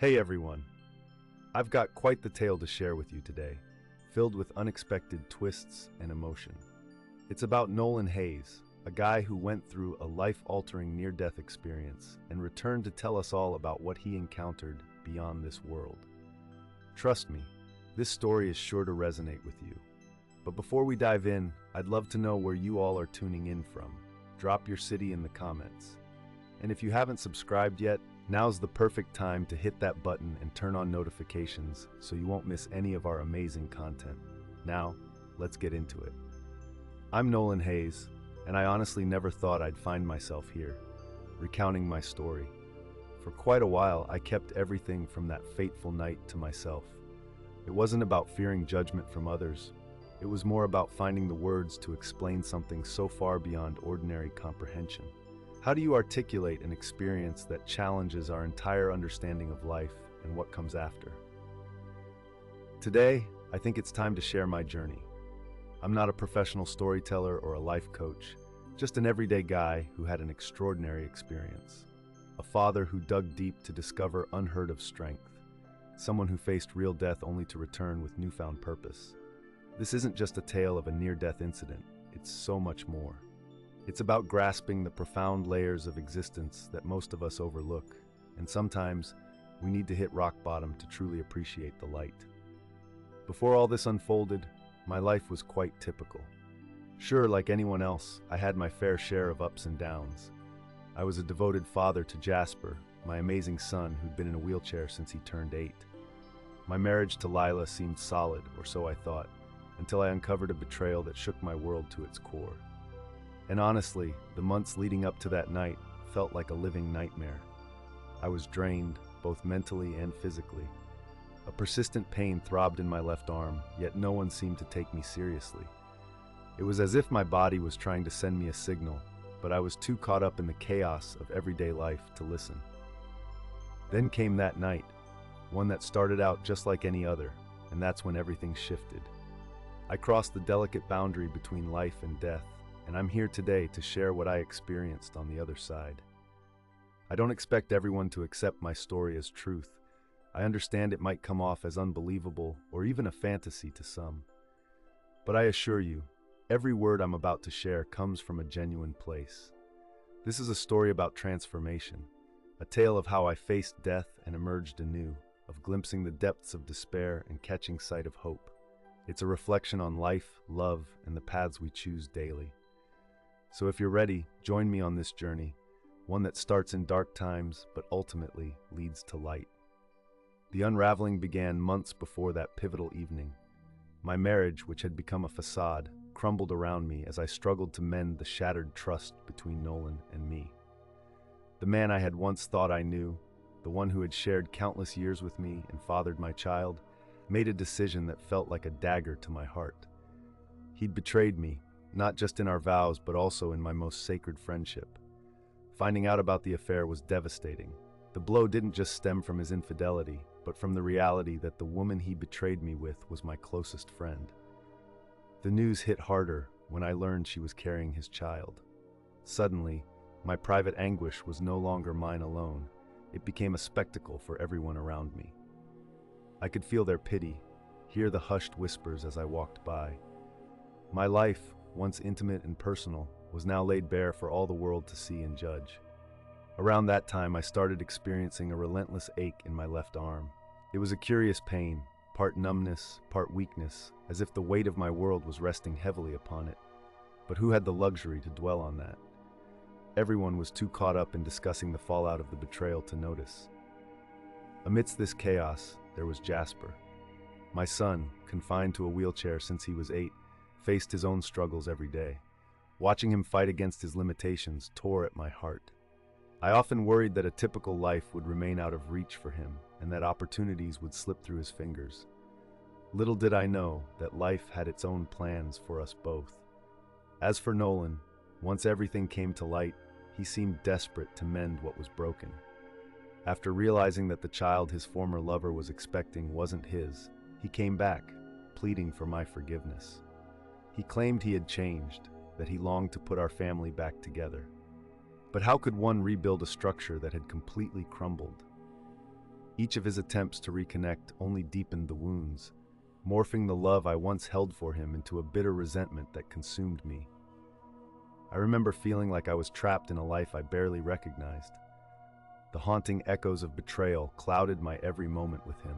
Hey everyone, I've got quite the tale to share with you today, filled with unexpected twists and emotion. It's about Nolan Hayes, a guy who went through a life-altering near-death experience and returned to tell us all about what he encountered beyond this world. Trust me, this story is sure to resonate with you. But before we dive in, I'd love to know where you all are tuning in from. Drop your city in the comments. And if you haven't subscribed yet, now's the perfect time to hit that button and turn on notifications so you won't miss any of our amazing content. Now, let's get into it. I'm Nolan Hayes, and I honestly never thought I'd find myself here, recounting my story. For quite a while, I kept everything from that fateful night to myself. It wasn't about fearing judgment from others. It was more about finding the words to explain something so far beyond ordinary comprehension. How do you articulate an experience that challenges our entire understanding of life and what comes after? Today, I think it's time to share my journey. I'm not a professional storyteller or a life coach, just an everyday guy who had an extraordinary experience. A father who dug deep to discover unheard of strength. Someone who faced real death only to return with newfound purpose. This isn't just a tale of a near-death incident, it's so much more. It's about grasping the profound layers of existence that most of us overlook, and sometimes we need to hit rock bottom to truly appreciate the light. Before all this unfolded, my life was quite typical. Sure, like anyone else, I had my fair share of ups and downs. I was a devoted father to Jasper, my amazing son who'd been in a wheelchair since he turned 8. My marriage to Lila seemed solid, or so I thought, until I uncovered a betrayal that shook my world to its core. And honestly, the months leading up to that night felt like a living nightmare. I was drained, both mentally and physically. A persistent pain throbbed in my left arm, yet no one seemed to take me seriously. It was as if my body was trying to send me a signal, but I was too caught up in the chaos of everyday life to listen. Then came that night, one that started out just like any other, and that's when everything shifted. I crossed the delicate boundary between life and death, and I'm here today to share what I experienced on the other side. I don't expect everyone to accept my story as truth. I understand it might come off as unbelievable or even a fantasy to some. But I assure you, every word I'm about to share comes from a genuine place. This is a story about transformation, a tale of how I faced death and emerged anew, of glimpsing the depths of despair and catching sight of hope. It's a reflection on life, love, and the paths we choose daily. So if you're ready, join me on this journey, one that starts in dark times but ultimately leads to light. The unraveling began months before that pivotal evening. My marriage, which had become a facade, crumbled around me as I struggled to mend the shattered trust between Nolan and me. The man I had once thought I knew, the one who had shared countless years with me and fathered my child, made a decision that felt like a dagger to my heart. He'd betrayed me, not just in our vows, but also in my most sacred friendship. Finding out about the affair was devastating. The blow didn't just stem from his infidelity, but from the reality that the woman he betrayed me with was my closest friend. The news hit harder when I learned she was carrying his child. Suddenly, my private anguish was no longer mine alone. It became a spectacle for everyone around me. I could feel their pity, hear the hushed whispers as I walked by. My life, once intimate and personal, was now laid bare for all the world to see and judge. Around that time, I started experiencing a relentless ache in my left arm. It was a curious pain, part numbness, part weakness, as if the weight of my world was resting heavily upon it. But who had the luxury to dwell on that? Everyone was too caught up in discussing the fallout of the betrayal to notice. Amidst this chaos, there was Jasper. My son, confined to a wheelchair since he was 8, faced his own struggles every day. Watching him fight against his limitations tore at my heart. I often worried that a typical life would remain out of reach for him and that opportunities would slip through his fingers. Little did I know that life had its own plans for us both. As for Nolan, once everything came to light, he seemed desperate to mend what was broken. After realizing that the child his former lover was expecting wasn't his, he came back, pleading for my forgiveness. He claimed he had changed, that he longed to put our family back together. But how could one rebuild a structure that had completely crumbled? Each of his attempts to reconnect only deepened the wounds, morphing the love I once held for him into a bitter resentment that consumed me. I remember feeling like I was trapped in a life I barely recognized. The haunting echoes of betrayal clouded my every moment with him.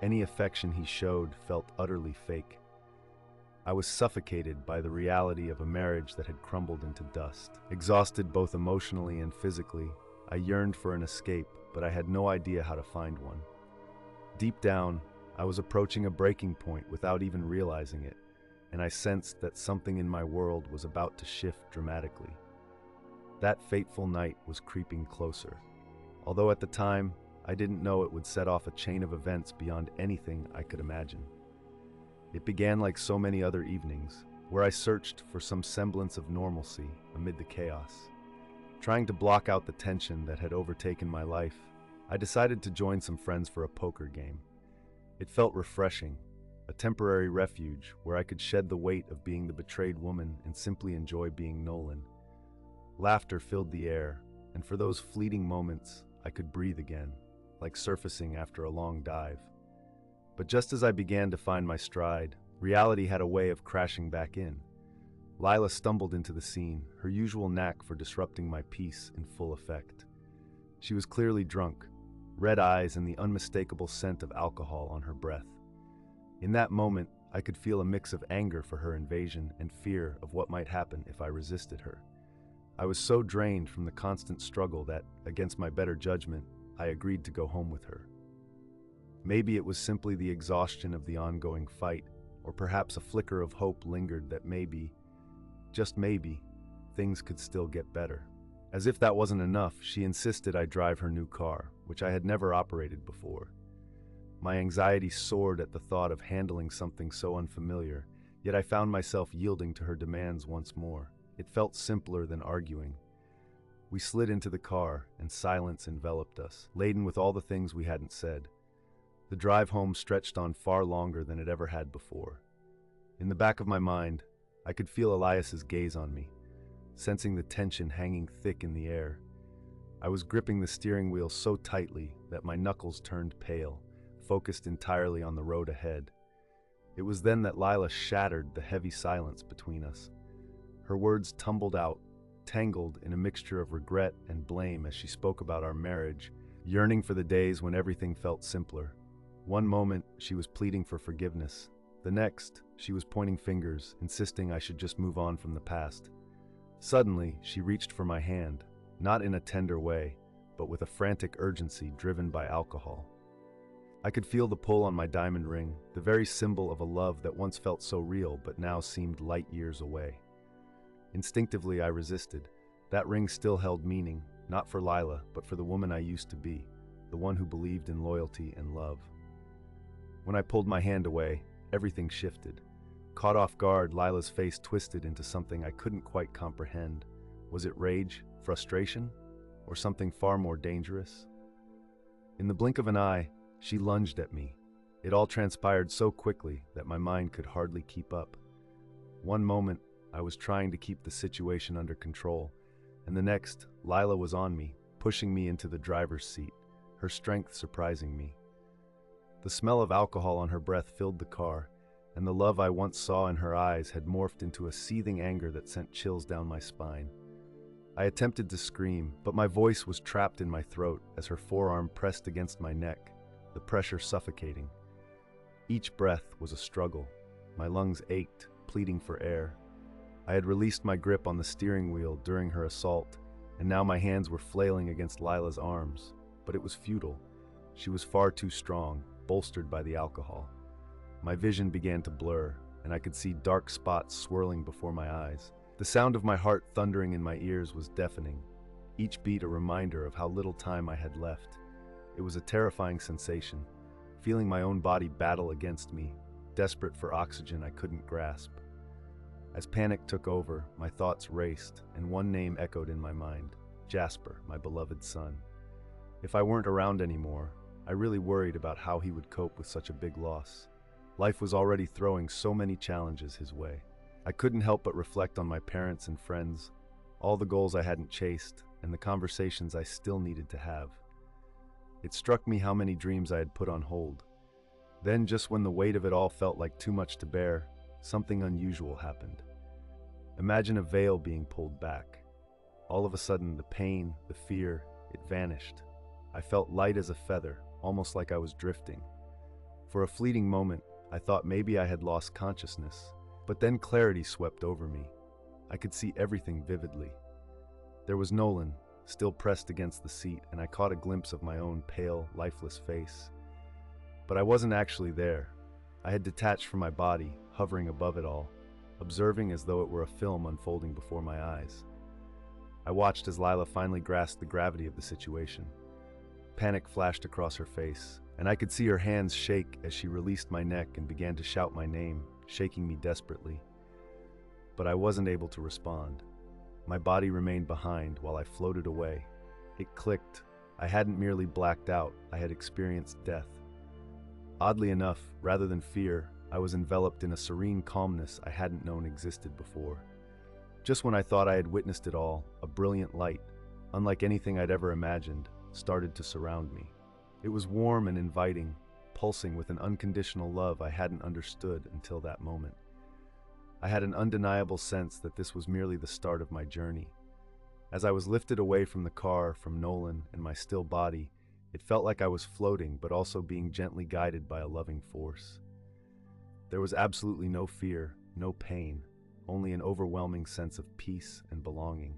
Any affection he showed felt utterly fake. I was suffocated by the reality of a marriage that had crumbled into dust. Exhausted both emotionally and physically, I yearned for an escape, but I had no idea how to find one. Deep down, I was approaching a breaking point without even realizing it, and I sensed that something in my world was about to shift dramatically. That fateful night was creeping closer, although at the time, I didn't know it would set off a chain of events beyond anything I could imagine. It began like so many other evenings, where I searched for some semblance of normalcy amid the chaos. Trying to block out the tension that had overtaken my life, I decided to join some friends for a poker game. It felt refreshing, a temporary refuge where I could shed the weight of being the betrayed woman and simply enjoy being Nolan. Laughter filled the air, and for those fleeting moments, I could breathe again, like surfacing after a long dive. But just as I began to find my stride, reality had a way of crashing back in. Lila stumbled into the scene, her usual knack for disrupting my peace in full effect. She was clearly drunk, red eyes and the unmistakable scent of alcohol on her breath. In that moment, I could feel a mix of anger for her invasion and fear of what might happen if I resisted her. I was so drained from the constant struggle that, against my better judgment, I agreed to go home with her. Maybe it was simply the exhaustion of the ongoing fight, or perhaps a flicker of hope lingered that maybe, just maybe, things could still get better. As if that wasn't enough, she insisted I drive her new car, which I had never operated before. My anxiety soared at the thought of handling something so unfamiliar, yet I found myself yielding to her demands once more. It felt simpler than arguing. We slid into the car, and silence enveloped us, laden with all the things we hadn't said. The drive home stretched on far longer than it ever had before. In the back of my mind, I could feel Elias's gaze on me, sensing the tension hanging thick in the air. I was gripping the steering wheel so tightly that my knuckles turned pale, focused entirely on the road ahead. It was then that Lila shattered the heavy silence between us. Her words tumbled out, tangled in a mixture of regret and blame as she spoke about our marriage, yearning for the days when everything felt simpler. One moment, she was pleading for forgiveness. The next, she was pointing fingers, insisting I should just move on from the past. Suddenly, she reached for my hand, not in a tender way, but with a frantic urgency driven by alcohol. I could feel the pull on my diamond ring, the very symbol of a love that once felt so real but now seemed light years away. Instinctively, I resisted. That ring still held meaning, not for Lila, but for the woman I used to be, the one who believed in loyalty and love. When I pulled my hand away, everything shifted. Caught off guard, Lila's face twisted into something I couldn't quite comprehend. Was it rage, frustration, or something far more dangerous? In the blink of an eye, she lunged at me. It all transpired so quickly that my mind could hardly keep up. One moment, I was trying to keep the situation under control, and the next, Lila was on me, pushing me into the driver's seat, her strength surprising me. The smell of alcohol on her breath filled the car, and the love I once saw in her eyes had morphed into a seething anger that sent chills down my spine. I attempted to scream, but my voice was trapped in my throat as her forearm pressed against my neck, the pressure suffocating. Each breath was a struggle. My lungs ached, pleading for air. I had released my grip on the steering wheel during her assault, and now my hands were flailing against Lila's arms. But it was futile. She was far too strong, bolstered by the alcohol. My vision began to blur, and I could see dark spots swirling before my eyes. The sound of my heart thundering in my ears was deafening, each beat a reminder of how little time I had left. It was a terrifying sensation, feeling my own body battle against me, desperate for oxygen I couldn't grasp. As panic took over, my thoughts raced, and one name echoed in my mind: Jasper, my beloved son. If I weren't around anymore, I really worried about how he would cope with such a big loss. Life was already throwing so many challenges his way. I couldn't help but reflect on my parents and friends, all the goals I hadn't chased, and the conversations I still needed to have. It struck me how many dreams I had put on hold. Then, just when the weight of it all felt like too much to bear, something unusual happened. Imagine a veil being pulled back. All of a sudden, the pain, the fear, it vanished. I felt light as a feather, almost like I was drifting. For a fleeting moment, I thought maybe I had lost consciousness, but then clarity swept over me. I could see everything vividly. There was Nolan, still pressed against the seat, and I caught a glimpse of my own pale, lifeless face. But I wasn't actually there. I had detached from my body, hovering above it all, observing as though it were a film unfolding before my eyes. I watched as Lila finally grasped the gravity of the situation. Panic flashed across her face, and I could see her hands shake as she released my neck and began to shout my name, shaking me desperately. But I wasn't able to respond. My body remained behind while I floated away. It clicked. I hadn't merely blacked out, I had experienced death. Oddly enough, rather than fear, I was enveloped in a serene calmness I hadn't known existed before. Just when I thought I had witnessed it all, a brilliant light, unlike anything I'd ever imagined, started to surround me. It was warm and inviting, pulsing with an unconditional love I hadn't understood until that moment. I had an undeniable sense that this was merely the start of my journey. As I was lifted away from the car, from Nolan, and my still body, it felt like I was floating but also being gently guided by a loving force. There was absolutely no fear, no pain, only an overwhelming sense of peace and belonging.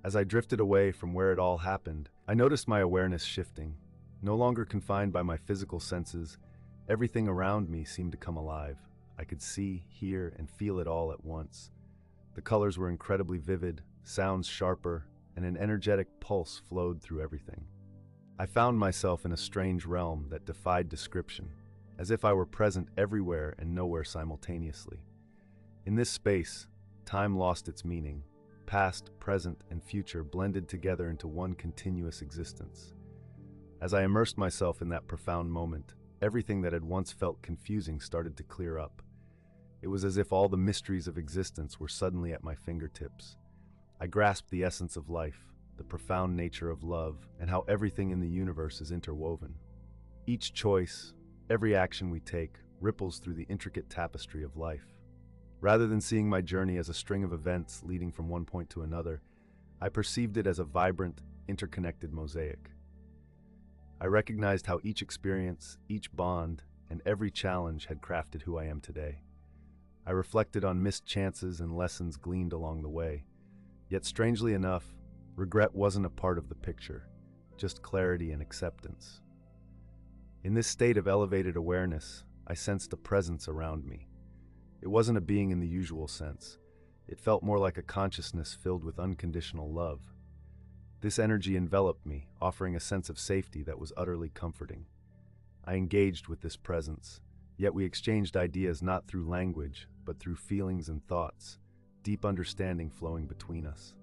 As I drifted away from where it all happened, I noticed my awareness shifting. No longer confined by my physical senses, everything around me seemed to come alive. I could see, hear, and feel it all at once. The colors were incredibly vivid, sounds sharper, and an energetic pulse flowed through everything. I found myself in a strange realm that defied description, as if I were present everywhere and nowhere simultaneously. In this space, time lost its meaning. Past, present, and future blended together into one continuous existence. As I immersed myself in that profound moment, everything that had once felt confusing started to clear up. It was as if all the mysteries of existence were suddenly at my fingertips. I grasped the essence of life, the profound nature of love, and how everything in the universe is interwoven. Each choice, every action we take, ripples through the intricate tapestry of life. Rather than seeing my journey as a string of events leading from one point to another, I perceived it as a vibrant, interconnected mosaic. I recognized how each experience, each bond, and every challenge had crafted who I am today. I reflected on missed chances and lessons gleaned along the way. Yet strangely enough, regret wasn't a part of the picture, just clarity and acceptance. In this state of elevated awareness, I sensed a presence around me. It wasn't a being in the usual sense. It felt more like a consciousness filled with unconditional love. This energy enveloped me, offering a sense of safety that was utterly comforting. I engaged with this presence, yet we exchanged ideas not through language, but through feelings and thoughts, deep understanding flowing between us.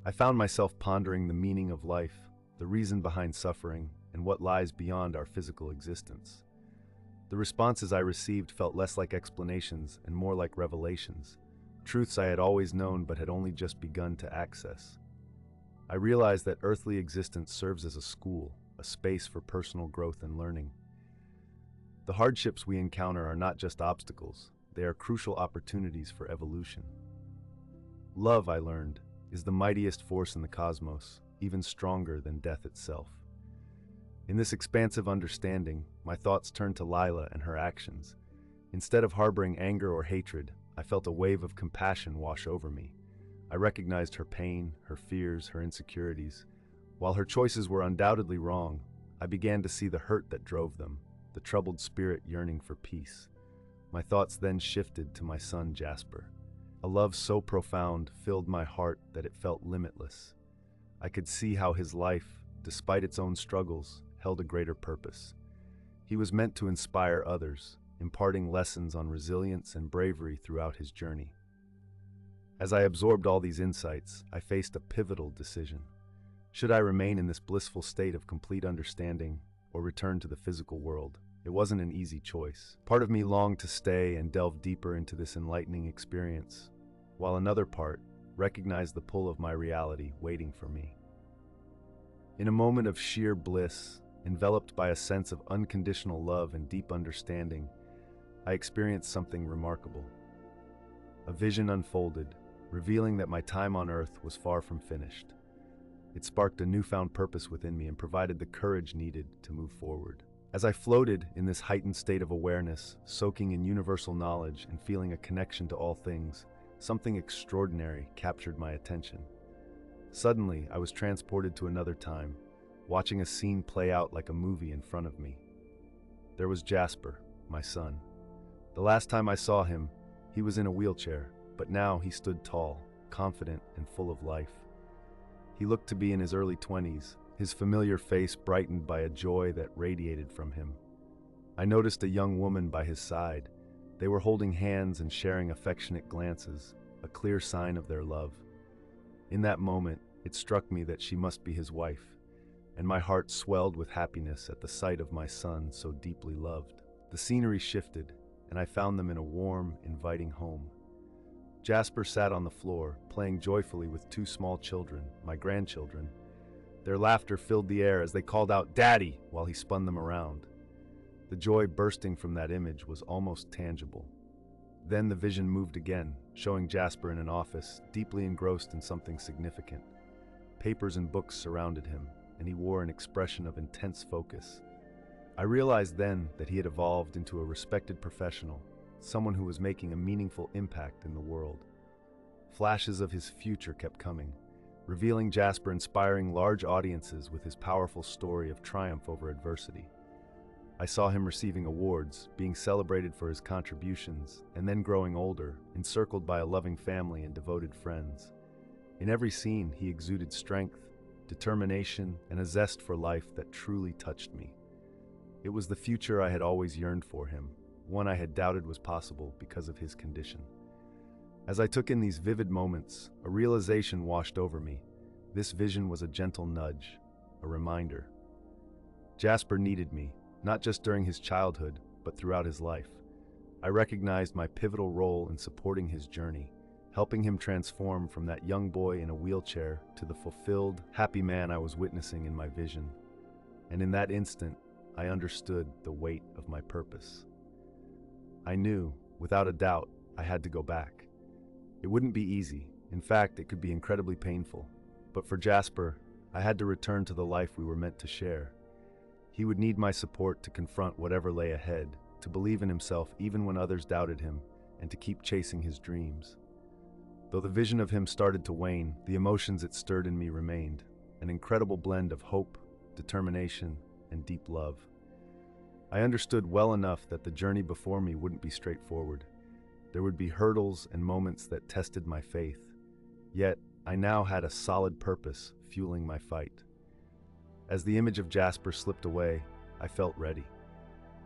I found myself pondering the meaning of life, the reason behind suffering, and what lies beyond our physical existence. The responses I received felt less like explanations and more like revelations, truths I had always known but had only just begun to access. I realized that earthly existence serves as a school, a space for personal growth and learning. The hardships we encounter are not just obstacles, they are crucial opportunities for evolution. Love, I learned, is the mightiest force in the cosmos, even stronger than death itself. In this expansive understanding, my thoughts turned to Lila and her actions. Instead of harboring anger or hatred, I felt a wave of compassion wash over me. I recognized her pain, her fears, her insecurities. While her choices were undoubtedly wrong, I began to see the hurt that drove them, the troubled spirit yearning for peace. My thoughts then shifted to my son Jasper. A love so profound filled my heart that it felt limitless. I could see how his life, despite its own struggles, held a greater purpose. He was meant to inspire others, imparting lessons on resilience and bravery throughout his journey. As I absorbed all these insights, I faced a pivotal decision. Should I remain in this blissful state of complete understanding or return to the physical world? It wasn't an easy choice. Part of me longed to stay and delve deeper into this enlightening experience, while another part recognized the pull of my reality waiting for me. In a moment of sheer bliss, enveloped by a sense of unconditional love and deep understanding, I experienced something remarkable. A vision unfolded, revealing that my time on Earth was far from finished. It sparked a newfound purpose within me and provided the courage needed to move forward. As I floated in this heightened state of awareness, soaking in universal knowledge and feeling a connection to all things, something extraordinary captured my attention. Suddenly, I was transported to another time, watching a scene play out like a movie in front of me. There was Jasper, my son. The last time I saw him, he was in a wheelchair, but now he stood tall, confident, and full of life. He looked to be in his early 20s, his familiar face brightened by a joy that radiated from him. I noticed a young woman by his side. They were holding hands and sharing affectionate glances, a clear sign of their love. In that moment, it struck me that she must be his wife, and my heart swelled with happiness at the sight of my son so deeply loved. The scenery shifted, and I found them in a warm, inviting home. Jasper sat on the floor, playing joyfully with two small children, my grandchildren. Their laughter filled the air as they called out, "Daddy!" while he spun them around. The joy bursting from that image was almost tangible. Then the vision moved again, showing Jasper in an office, deeply engrossed in something significant. Papers and books surrounded him, and he wore an expression of intense focus. I realized then that he had evolved into a respected professional, someone who was making a meaningful impact in the world. Flashes of his future kept coming, revealing Jasper inspiring large audiences with his powerful story of triumph over adversity. I saw him receiving awards, being celebrated for his contributions, and then growing older, encircled by a loving family and devoted friends. In every scene, he exuded strength, determination, and a zest for life that truly touched me. It was the future I had always yearned for him, one I had doubted was possible because of his condition. As I took in these vivid moments, a realization washed over me. This vision was a gentle nudge, a reminder. Jasper needed me, not just during his childhood, but throughout his life. I recognized my pivotal role in supporting his journey, helping him transform from that young boy in a wheelchair to the fulfilled, happy man I was witnessing in my vision. And in that instant, I understood the weight of my purpose. I knew, without a doubt, I had to go back. It wouldn't be easy. In fact, it could be incredibly painful. But for Jasper, I had to return to the life we were meant to share. He would need my support to confront whatever lay ahead, to believe in himself even when others doubted him, and to keep chasing his dreams. Though the vision of him started to wane, the emotions it stirred in me remained, an incredible blend of hope, determination, and deep love. I understood well enough that the journey before me wouldn't be straightforward. There would be hurdles and moments that tested my faith. Yet, I now had a solid purpose fueling my fight. As the image of Jasper slipped away, I felt ready.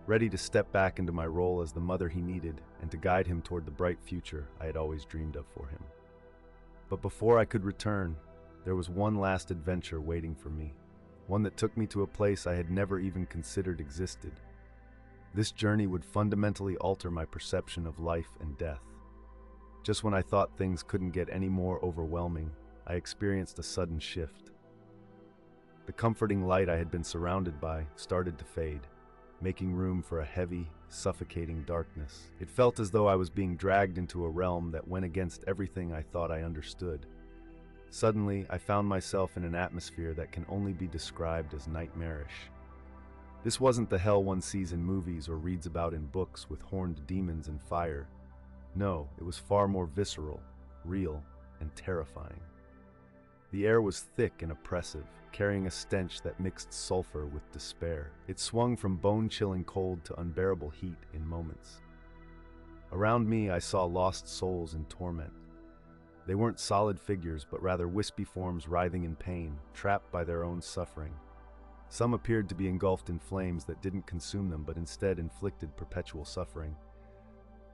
Ready to step back into my role as the mother he needed and to guide him toward the bright future I had always dreamed of for him. But before I could return, there was one last adventure waiting for me, one that took me to a place I had never even considered existed. This journey would fundamentally alter my perception of life and death. Just when I thought things couldn't get any more overwhelming, I experienced a sudden shift. The comforting light I had been surrounded by started to fade, making room for a heavy, suffocating darkness. It felt as though I was being dragged into a realm that went against everything I thought I understood. Suddenly, I found myself in an atmosphere that can only be described as nightmarish. This wasn't the hell one sees in movies or reads about in books with horned demons and fire. No, it was far more visceral, real, and terrifying. The air was thick and oppressive, carrying a stench that mixed sulfur with despair. It swung from bone-chilling cold to unbearable heat in moments. Around me, I saw lost souls in torment. They weren't solid figures, but rather wispy forms writhing in pain, trapped by their own suffering. Some appeared to be engulfed in flames that didn't consume them, but instead inflicted perpetual suffering.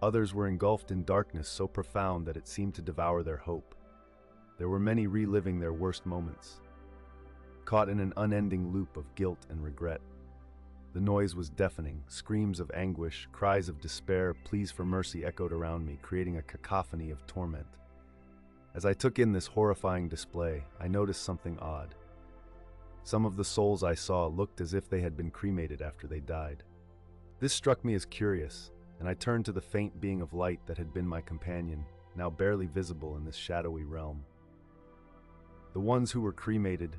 Others were engulfed in darkness so profound that it seemed to devour their hope. There were many reliving their worst moments, caught in an unending loop of guilt and regret. The noise was deafening. Screams of anguish, cries of despair, pleas for mercy echoed around me, creating a cacophony of torment. As I took in this horrifying display, I noticed something odd. Some of the souls I saw looked as if they had been cremated after they died. This struck me as curious, and I turned to the faint being of light that had been my companion, now barely visible in this shadowy realm. The ones who were cremated,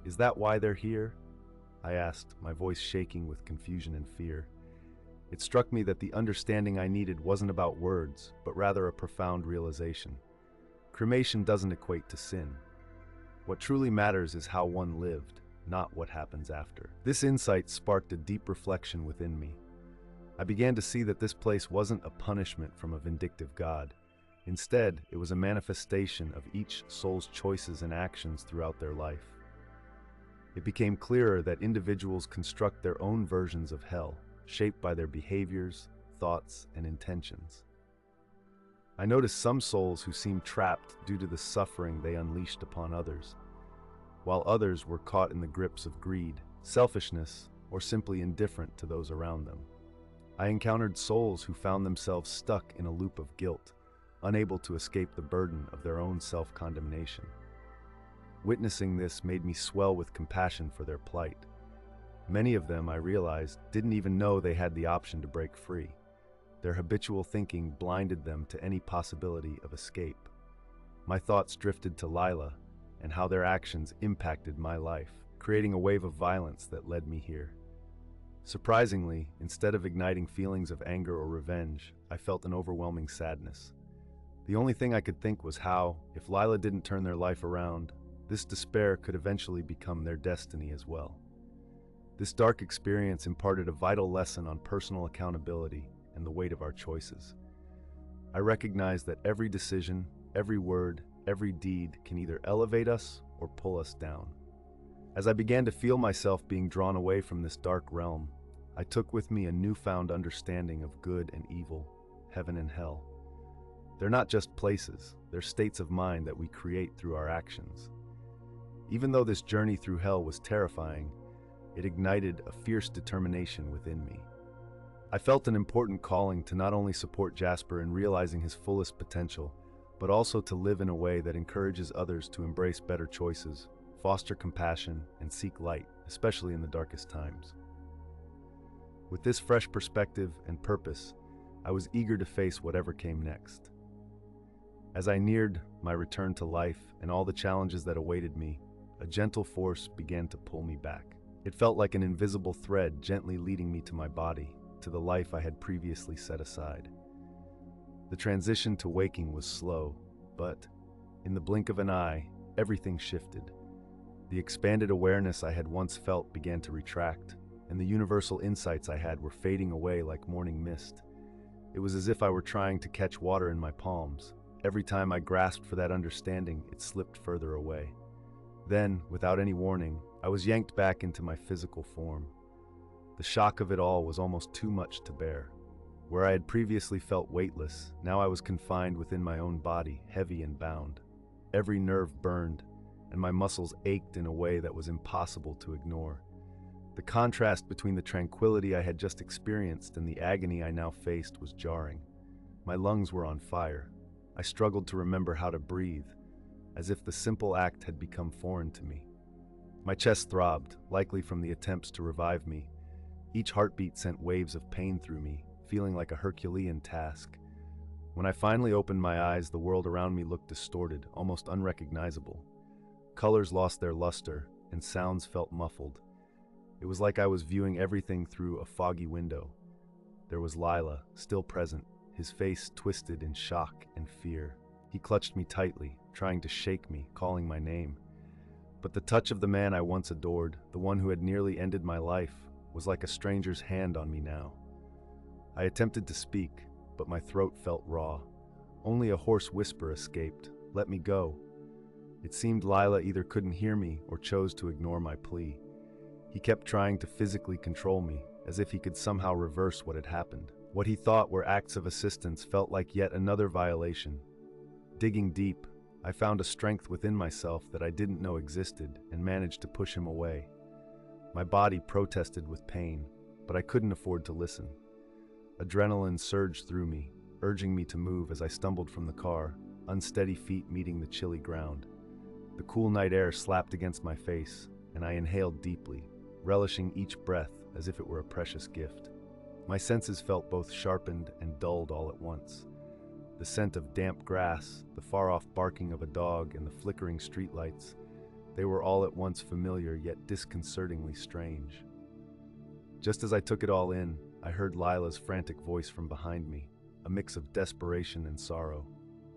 is that why they're here? I asked, my voice shaking with confusion and fear. It struck me that the understanding I needed wasn't about words, but rather a profound realization. Cremation doesn't equate to sin. What truly matters is how one lived, not what happens after. This insight sparked a deep reflection within me. I began to see that this place wasn't a punishment from a vindictive God. Instead, it was a manifestation of each soul's choices and actions throughout their life. It became clearer that individuals construct their own versions of hell, shaped by their behaviors, thoughts, and intentions. I noticed some souls who seemed trapped due to the suffering they unleashed upon others, while others were caught in the grips of greed, selfishness, or simply indifferent to those around them. I encountered souls who found themselves stuck in a loop of guilt, unable to escape the burden of their own self-condemnation. Witnessing this made me swell with compassion for their plight. Many of them, I realized, didn't even know they had the option to break free. Their habitual thinking blinded them to any possibility of escape. My thoughts drifted to Lila and how their actions impacted my life, creating a wave of violence that led me here. Surprisingly, instead of igniting feelings of anger or revenge, I felt an overwhelming sadness. The only thing I could think was how, if Lila didn't turn their life around, this despair could eventually become their destiny as well. This dark experience imparted a vital lesson on personal accountability and the weight of our choices. I recognized that every decision, every word, every deed can either elevate us or pull us down. As I began to feel myself being drawn away from this dark realm, I took with me a newfound understanding of good and evil, heaven and hell. They're not just places, they're states of mind that we create through our actions. Even though this journey through hell was terrifying, it ignited a fierce determination within me. I felt an important calling to not only support Jasper in realizing his fullest potential, but also to live in a way that encourages others to embrace better choices, foster compassion, and seek light, especially in the darkest times. With this fresh perspective and purpose, I was eager to face whatever came next. As I neared my return to life and all the challenges that awaited me, a gentle force began to pull me back. It felt like an invisible thread gently leading me to my body, to the life I had previously set aside. The transition to waking was slow, but in the blink of an eye, everything shifted. The expanded awareness I had once felt began to retract, and the universal insights I had were fading away like morning mist. It was as if I were trying to catch water in my palms. Every time I grasped for that understanding, it slipped further away. Then, without any warning, I was yanked back into my physical form. The shock of it all was almost too much to bear. Where I had previously felt weightless, now I was confined within my own body, heavy and bound. Every nerve burned, and my muscles ached in a way that was impossible to ignore. The contrast between the tranquility I had just experienced and the agony I now faced was jarring. My lungs were on fire. I struggled to remember how to breathe, as if the simple act had become foreign to me. My chest throbbed, likely from the attempts to revive me. Each heartbeat sent waves of pain through me, feeling like a Herculean task. When I finally opened my eyes, the world around me looked distorted, almost unrecognizable. Colors lost their luster, and sounds felt muffled. It was like I was viewing everything through a foggy window. There was Lila, still present, his face twisted in shock and fear. He clutched me tightly, trying to shake me, calling my name. But the touch of the man I once adored, the one who had nearly ended my life, was like a stranger's hand on me now. I attempted to speak, but my throat felt raw. Only a hoarse whisper escaped, "Let me go." It seemed Lila either couldn't hear me or chose to ignore my plea. He kept trying to physically control me, as if he could somehow reverse what had happened. What he thought were acts of assistance felt like yet another violation. Digging deep, I found a strength within myself that I didn't know existed and managed to push him away. My body protested with pain, but I couldn't afford to listen. Adrenaline surged through me, urging me to move as I stumbled from the car, unsteady feet meeting the chilly ground. The cool night air slapped against my face, and I inhaled deeply, relishing each breath as if it were a precious gift. My senses felt both sharpened and dulled all at once. The scent of damp grass, the far-off barking of a dog, and the flickering streetlights, they were all at once familiar yet disconcertingly strange. Just as I took it all in, I heard Lila's frantic voice from behind me, a mix of desperation and sorrow.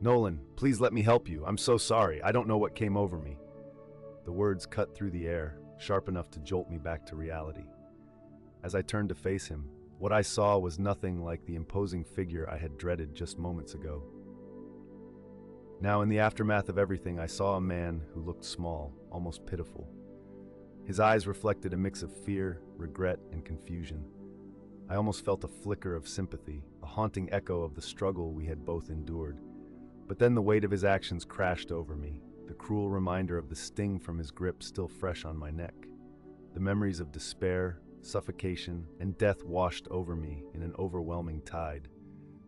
"Nolan, please let me help you. I'm so sorry. I don't know what came over me." The words cut through the air, sharp enough to jolt me back to reality. As I turned to face him, what I saw was nothing like the imposing figure I had dreaded just moments ago. Now, in the aftermath of everything, I saw a man who looked small, almost pitiful. His eyes reflected a mix of fear, regret, and confusion. I almost felt a flicker of sympathy, a haunting echo of the struggle we had both endured. But then the weight of his actions crashed over me, the cruel reminder of the sting from his grip still fresh on my neck. The memories of despair, suffocation, and death washed over me in an overwhelming tide.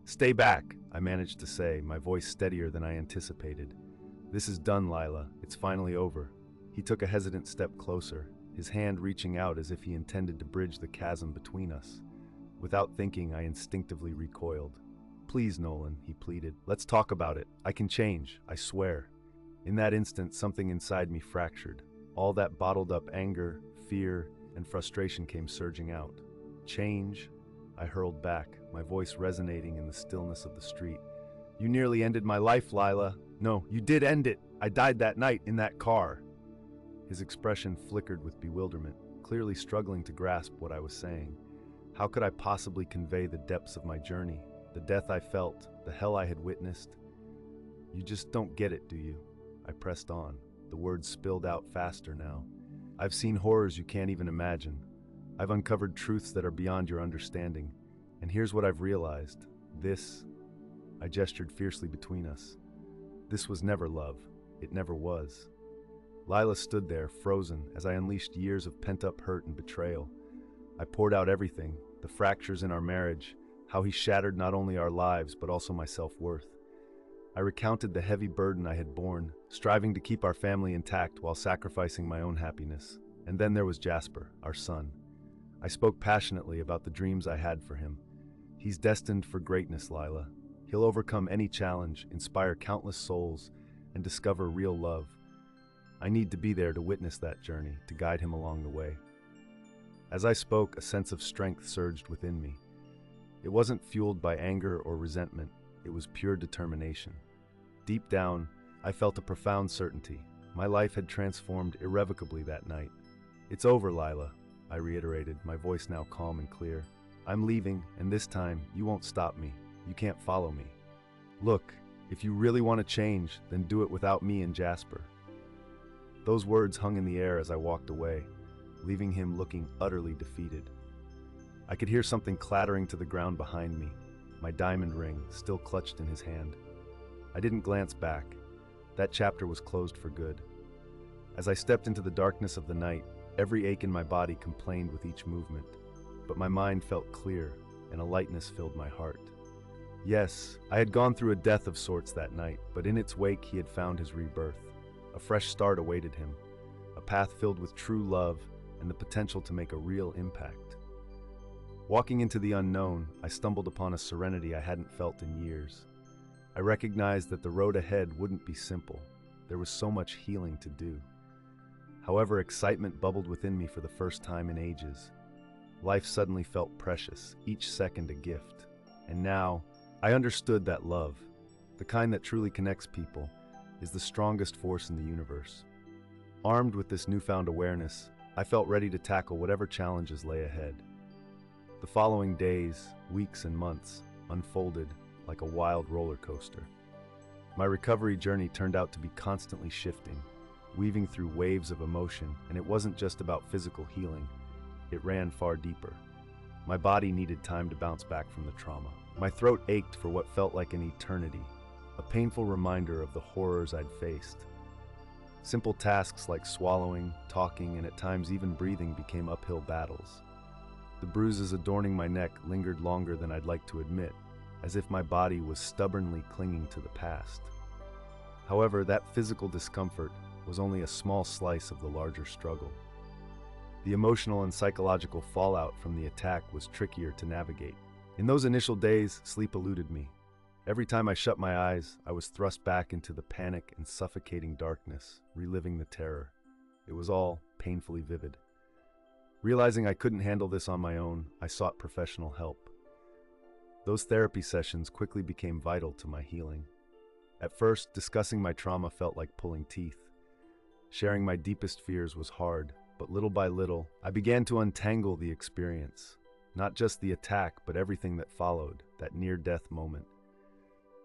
"Stay back," I managed to say, my voice steadier than I anticipated. "This is done, Lila. It's finally over." He took a hesitant step closer, his hand reaching out as if he intended to bridge the chasm between us. Without thinking, I instinctively recoiled. "Please, Nolan," he pleaded. "Let's talk about it. I can change, I swear." In that instant, something inside me fractured. All that bottled up anger, fear, and frustration came surging out. "Change?" I hurled back, my voice resonating in the stillness of the street. "You nearly ended my life, Lila." "No, you did end it. I died that night in that car." His expression flickered with bewilderment, clearly struggling to grasp what I was saying. How could I possibly convey the depths of my journey, the death I felt, the hell I had witnessed? "You just don't get it, do you?" I pressed on. The words spilled out faster now. "I've seen horrors you can't even imagine. I've uncovered truths that are beyond your understanding. And here's what I've realized. This," I gestured fiercely between us, "this was never love. It never was." Lila stood there, frozen, as I unleashed years of pent-up hurt and betrayal. I poured out everything, the fractures in our marriage, how he shattered not only our lives, but also my self-worth. I recounted the heavy burden I had borne, striving to keep our family intact while sacrificing my own happiness. And then there was Jasper, our son. I spoke passionately about the dreams I had for him. "He's destined for greatness, Lila. He'll overcome any challenge, inspire countless souls, and discover real love. I need to be there to witness that journey, to guide him along the way." As I spoke, a sense of strength surged within me. It wasn't fueled by anger or resentment, it was pure determination. Deep down, I felt a profound certainty. My life had transformed irrevocably that night. "It's over, Lila," I reiterated, my voice now calm and clear. "I'm leaving, and this time, you won't stop me. You can't follow me. Look, if you really want to change, then do it without me and Jasper." Those words hung in the air as I walked away, leaving him looking utterly defeated. I could hear something clattering to the ground behind me, my diamond ring still clutched in his hand. I didn't glance back. That chapter was closed for good. As I stepped into the darkness of the night, every ache in my body complained with each movement, but my mind felt clear, and a lightness filled my heart. Yes, I had gone through a death of sorts that night, but in its wake he had found his rebirth. A fresh start awaited him, a path filled with true love and the potential to make a real impact. Walking into the unknown, I stumbled upon a serenity I hadn't felt in years. I recognized that the road ahead wouldn't be simple. There was so much healing to do. However, excitement bubbled within me for the first time in ages. Life suddenly felt precious, each second a gift. And now, I understood that love, the kind that truly connects people, is the strongest force in the universe. Armed with this newfound awareness, I felt ready to tackle whatever challenges lay ahead. The following days, weeks, and months unfolded like a wild roller coaster. My recovery journey turned out to be constantly shifting, weaving through waves of emotion, and it wasn't just about physical healing. It ran far deeper. My body needed time to bounce back from the trauma. My throat ached for what felt like an eternity, a painful reminder of the horrors I'd faced. Simple tasks like swallowing, talking, and at times even breathing became uphill battles. The bruises adorning my neck lingered longer than I'd like to admit, as if my body was stubbornly clinging to the past. However, that physical discomfort was only a small slice of the larger struggle. The emotional and psychological fallout from the attack was trickier to navigate. In those initial days, sleep eluded me. Every time I shut my eyes, I was thrust back into the panic and suffocating darkness, reliving the terror. It was all painfully vivid. Realizing I couldn't handle this on my own, I sought professional help. Those therapy sessions quickly became vital to my healing. At first, discussing my trauma felt like pulling teeth. Sharing my deepest fears was hard, but little by little, I began to untangle the experience. Not just the attack, but everything that followed, that near-death moment.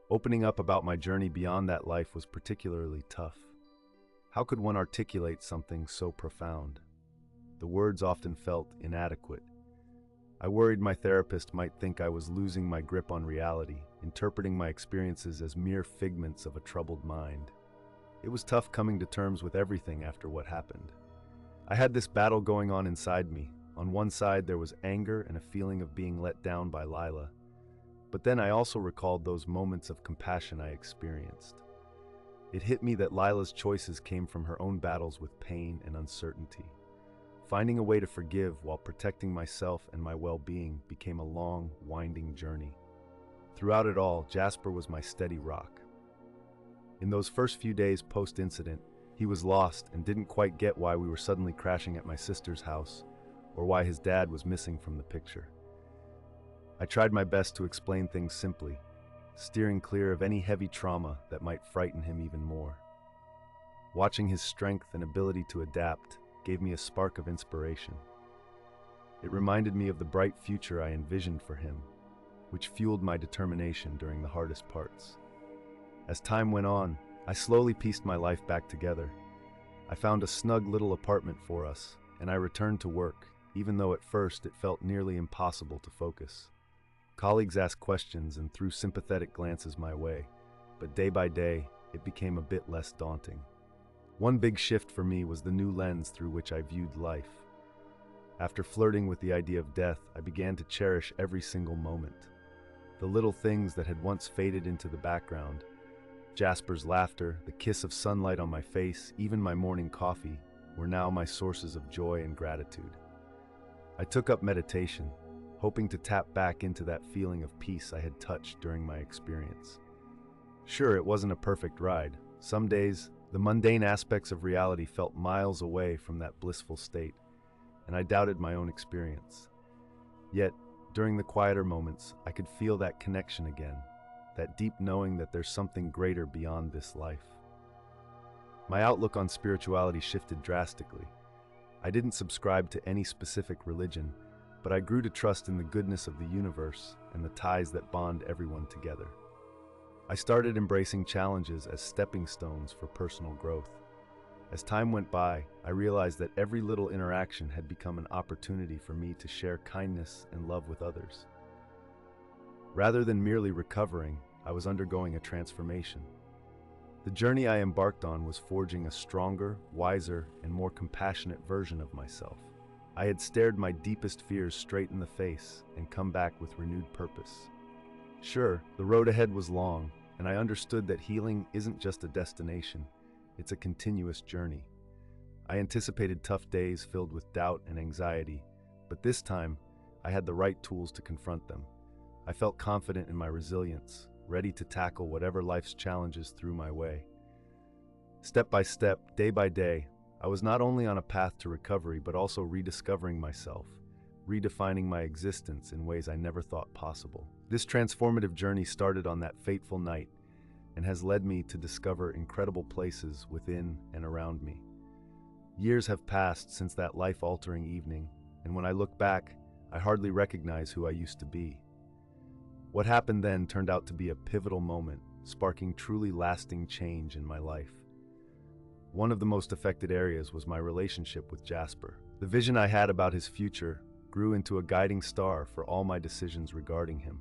Opening up about my journey beyond that life was particularly tough. How could one articulate something so profound? The words often felt inadequate. I worried my therapist might think I was losing my grip on reality, interpreting my experiences as mere figments of a troubled mind. It was tough coming to terms with everything after what happened. I had this battle going on inside me. On one side, there was anger and a feeling of being let down by Lila. But then I also recalled those moments of compassion I experienced. It hit me that Lila's choices came from her own battles with pain and uncertainty. Finding a way to forgive while protecting myself and my well-being became a long, winding journey. Throughout it all, Jasper was my steady rock. In those first few days post-incident, he was lost and didn't quite get why we were suddenly crashing at my sister's house, or why his dad was missing from the picture. I tried my best to explain things simply, steering clear of any heavy trauma that might frighten him even more. Watching his strength and ability to adapt gave me a spark of inspiration. It reminded me of the bright future I envisioned for him, which fueled my determination during the hardest parts. As time went on, I slowly pieced my life back together. I found a snug little apartment for us, and I returned to work, even though at first it felt nearly impossible to focus. Colleagues asked questions and threw sympathetic glances my way, but day by day, it became a bit less daunting. One big shift for me was the new lens through which I viewed life. After flirting with the idea of death, I began to cherish every single moment. The little things that had once faded into the background, Jasper's laughter, the kiss of sunlight on my face, even my morning coffee, were now my sources of joy and gratitude. I took up meditation, hoping to tap back into that feeling of peace I had touched during my experience. Sure, it wasn't a perfect ride. Some days, the mundane aspects of reality felt miles away from that blissful state, and I doubted my own experience. Yet, during the quieter moments, I could feel that connection again, that deep knowing that there's something greater beyond this life. My outlook on spirituality shifted drastically. I didn't subscribe to any specific religion, but I grew to trust in the goodness of the universe and the ties that bond everyone together. I started embracing challenges as stepping stones for personal growth. As time went by, I realized that every little interaction had become an opportunity for me to share kindness and love with others. Rather than merely recovering, I was undergoing a transformation. The journey I embarked on was forging a stronger, wiser, and more compassionate version of myself. I had stared my deepest fears straight in the face and come back with renewed purpose. Sure, the road ahead was long, and I understood that healing isn't just a destination, it's a continuous journey. I anticipated tough days filled with doubt and anxiety, but this time, I had the right tools to confront them. I felt confident in my resilience, ready to tackle whatever life's challenges threw my way. Step by step, day by day, I was not only on a path to recovery, but also rediscovering myself, redefining my existence in ways I never thought possible. This transformative journey started on that fateful night and has led me to discover incredible places within and around me. Years have passed since that life-altering evening, and when I look back, I hardly recognize who I used to be. What happened then turned out to be a pivotal moment, sparking truly lasting change in my life. One of the most affected areas was my relationship with Jasper. The vision I had about his future grew into a guiding star for all my decisions regarding him.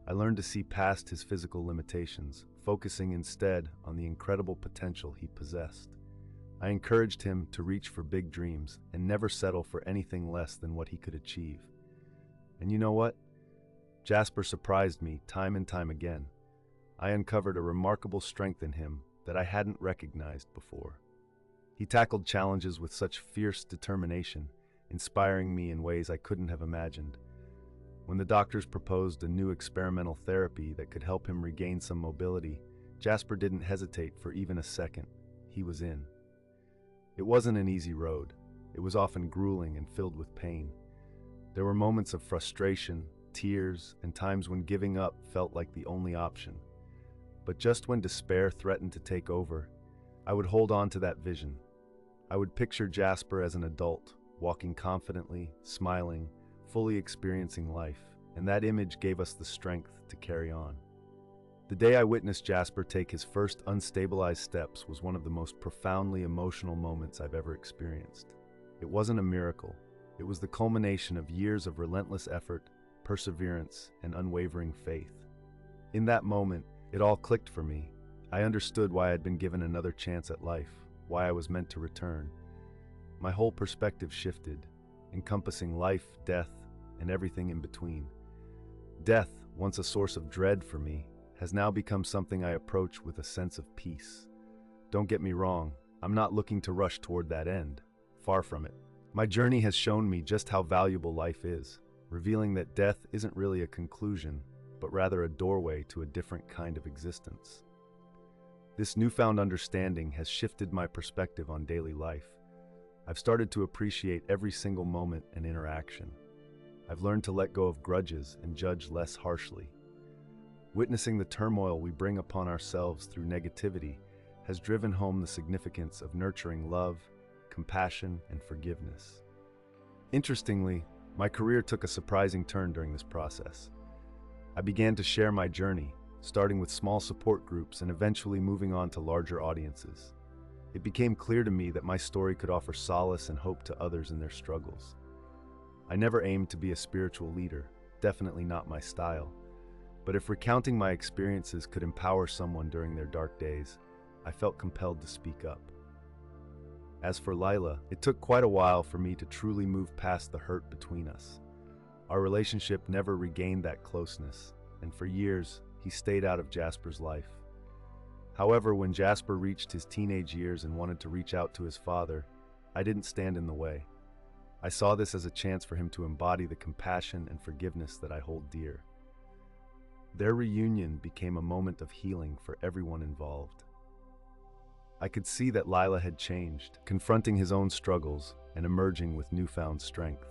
I learned to see past his physical limitations, focusing instead on the incredible potential he possessed. I encouraged him to reach for big dreams and never settle for anything less than what he could achieve. And you know what? Jasper surprised me time and time again. I uncovered a remarkable strength in him that I hadn't recognized before. He tackled challenges with such fierce determination, inspiring me in ways I couldn't have imagined. When the doctors proposed a new experimental therapy that could help him regain some mobility, Jasper didn't hesitate for even a second. He was in. It wasn't an easy road. It was often grueling and filled with pain. There were moments of frustration, tears, and times when giving up felt like the only option. But just when despair threatened to take over, I would hold on to that vision. I would picture Jasper as an adult, walking confidently, smiling, fully experiencing life, and that image gave us the strength to carry on. The day I witnessed Jasper take his first unstabilized steps was one of the most profoundly emotional moments I've ever experienced. It wasn't a miracle. It was the culmination of years of relentless effort, perseverance, and unwavering faith. In that moment, it all clicked for me. I understood why I'd been given another chance at life, why I was meant to return. My whole perspective shifted, encompassing life, death, and everything in between. Death, once a source of dread for me, has now become something I approach with a sense of peace. Don't get me wrong, I'm not looking to rush toward that end. Far from it. My journey has shown me just how valuable life is, revealing that death isn't really a conclusion, but rather a doorway to a different kind of existence. This newfound understanding has shifted my perspective on daily life. I've started to appreciate every single moment and interaction. I've learned to let go of grudges and judge less harshly. Witnessing the turmoil we bring upon ourselves through negativity has driven home the significance of nurturing love, compassion, and forgiveness. Interestingly, my career took a surprising turn during this process. I began to share my journey, starting with small support groups and eventually moving on to larger audiences. It became clear to me that my story could offer solace and hope to others in their struggles. I never aimed to be a spiritual leader, definitely not my style. But if recounting my experiences could empower someone during their dark days, I felt compelled to speak up. As for Lila, it took quite a while for me to truly move past the hurt between us. Our relationship never regained that closeness, and for years, he stayed out of Jasper's life. However, when Jasper reached his teenage years and wanted to reach out to his father, I didn't stand in the way. I saw this as a chance for him to embody the compassion and forgiveness that I hold dear. Their reunion became a moment of healing for everyone involved. I could see that Lila had changed, confronting his own struggles and emerging with newfound strength.